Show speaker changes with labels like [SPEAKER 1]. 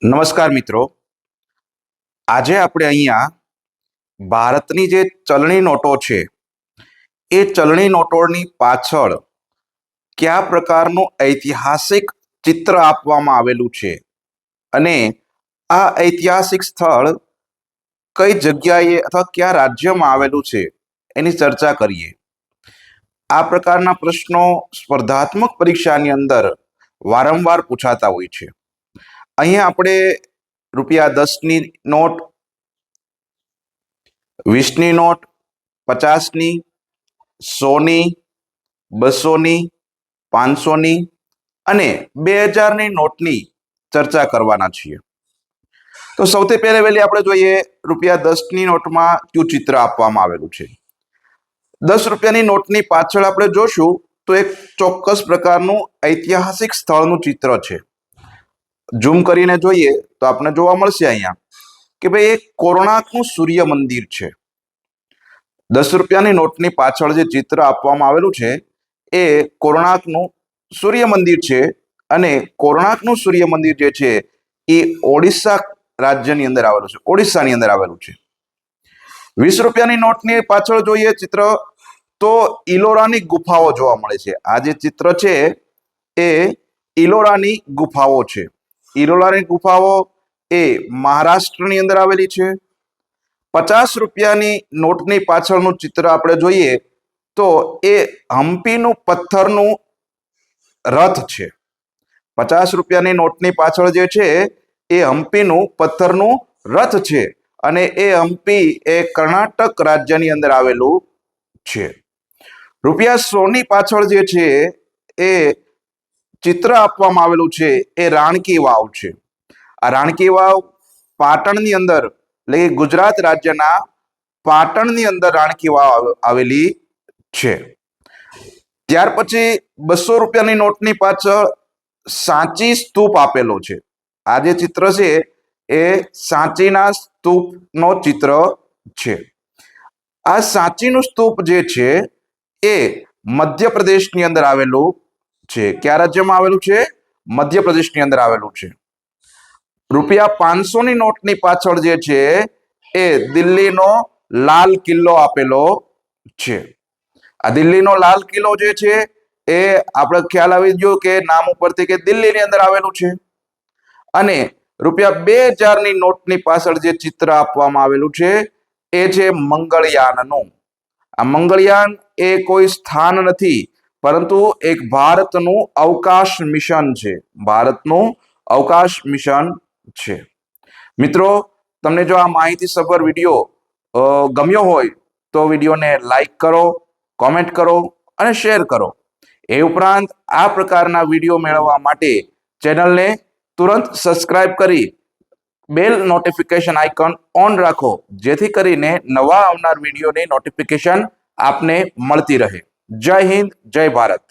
[SPEAKER 1] નમસ્કાર મિત્રો, આજે આપણે અહીંયા ભારતની જે ચલણી નોટો છે એ ચલણી નોટોની પાછળ કયા પ્રકારનું ઐતિહાસિક ચિત્ર આપવામાં આવેલું છે અને આ ઐતિહાસિક સ્થળ કઈ જગ્યાએ અથવા કયા રાજ્યમાં આવેલું છે એની ચર્ચા કરીએ। આ પ્રકારના પ્રશ્નો સ્પર્ધાત્મક પરીક્ષાની અંદર વારંવાર પૂછાતા હોય છે। અહીંયા આપણે ₹10ની નોટ, 20ની નોટ, 50ની, 100ની, 200ની, 500ની અને 2000ની નોટની ચર્ચા કરવાના છીએ। તો સૌથી પહેલી આપણે જોઈએ ₹10ની નોટમાં કયું ચિત્ર આપવામાં આવેલું છે। ₹10ની નોટની પાછળ આપણે જોશું તો એક ચોક્કસ પ્રકારનું ઐતિહાસિક સ્થળનું ચિત્ર છે। ઝૂમ કરીને જોઈએ તો આપણે જોવા મળશે અહીંયા કે ભાઈ એક કોણાર્કનું સૂર્ય મંદિર છે। ₹10ની નોટની પાછળ જે ચિત્ર આપવામાં આવેલું છે એ કોણાર્કનું સૂર્ય મંદિર છે અને કોણાર્કનું સૂર્ય મંદિર જે છે એ ઓડિશા રાજ્યની અંદર આવેલું છે, ઓડિશાની અંદર આવેલું છે। ₹20ની નોટની પાછળ જોઈએ ચિત્ર તો ઇલોરાની ગુફાઓ જોવા મળે છે। આ જે ચિત્ર છે એ ઇલોરાની ગુફાઓ છે। ઇલોરાની ગુફાઓ એ મહારાષ્ટ્રની અંદર આવેલી છે। ₹50ની નોટની પાછળનું ચિત્ર આપણે જોઈએ તો એ હમ્પીનું પથ્થરનું રથ છે। ₹50ની નોટની પાછળ જે છે એ હમ્પીનું પથ્થરનું રથ છે અને એ હમ્પી એ કર્ણાટક રાજ્યની અંદર આવેલું છે। ₹100ની પાછળ જે છે એ ચિત્ર આપવામાં આવેલું છે એ રાણકી વાવ છે। આ રાણકી વાવ પાટણની અંદર એટલે કે ગુજરાત રાજ્યના પાટણની અંદર રાણકી વાવ આવેલી છે। ત્યાર પછી ₹200ની નોટની પાછળ સાંચી સ્તૂપ આપેલો છે। આ જે ચિત્ર છે એ સાંચીના સ્તૂપનો ચિત્ર છે। આ સાંચીનું સ્તૂપ જે છે એ મધ્યપ્રદેશની અંદર આવેલું છે। કયા રાજ્યમાં આવેલું છે? મધ્યપ્રદેશની અંદર આવેલું છે। ₹500ની નોટની પાછળ જે છે એ દિલ્હીનો લાલ કિલ્લો આપેલો છે। આ દિલ્હીનો લાલ કિલ્લો જે છે એ આપણે ખ્યાલ આવી ગયો કે નામ ઉપરથી કે દિલ્હીની અંદર આવેલું છે। અને ₹2000ની નોટની પાછળ જે ચિત્ર આપવામાં આવેલું છે એ છે મંગળયાનનું। આ મંગળયાન એ કોઈ સ્થાન નથી પરંતુ એક ભારતનું અવકાશ મિશન છે। ભારતનું અવકાશ મિશન છે। મિત્રો, તમને જો આ માહિતીસભર વિડીયો ગમ્યો હોય તો વિડીયોને લાઈક કરો, કોમેન્ટ કરો અને શેર કરો। એ ઉપરાંત આ પ્રકારના વિડીયો મેળવવા માટે ચેનલને તુરંત સબસ્ક્રાઇબ કરી બેલ નોટિફિકેશન આઇકન ઓન રાખો જેથી કરીને નવા આવનાર વિડીયોની નોટિફિકેશન આપને મળતી રહે। જય હિન્દ, જય ભારત।